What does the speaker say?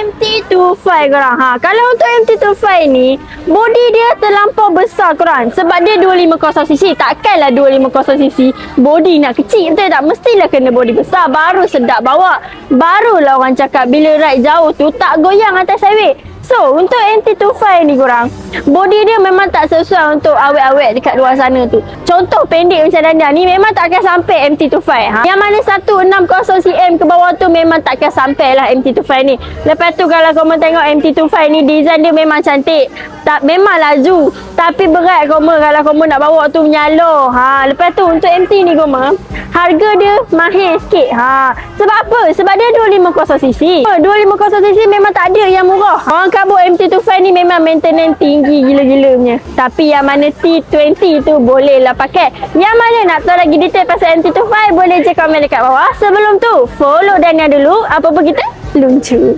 MT25 korang. Kalau untuk MT25 ni, body dia terlampau besar korang. Sebab dia 250cc. Takkanlah 250cc body nak kecil, betul tak? Mestilah kena body besar baru sedap bawa. Barulah orang cakap bila ride jauh tu tak goyang atas highway. So, untuk MT25 ni korang, body dia memang tak sesuai untuk awet-awet dekat luar sana tu. Contoh pendek macam Dania ni memang tak akan sampai MT25. Yang mana 160cm ke bawah tu memang tak akan sampai lah MT25 ni. Lepas tu kalau korang tengok MT25 ni, design dia memang cantik. Tak, memang laju. Tapi berat korang kalau korang nak bawa tu menyala. Lepas tu untuk MT ni korang, harga dia mahir sikit. Sebab apa? Sebab dia 250cc. 250cc memang tak ada yang murah. Orang kabut MT25 ni memang maintenance tinggi gila-gila punya. Tapi yang mana T20 tu boleh lah pakai. Yang mana nak tahu lagi detail pasal MT25 boleh je komen dekat bawah. Sebelum tu follow Dania dulu. Apa-apa kita luncur.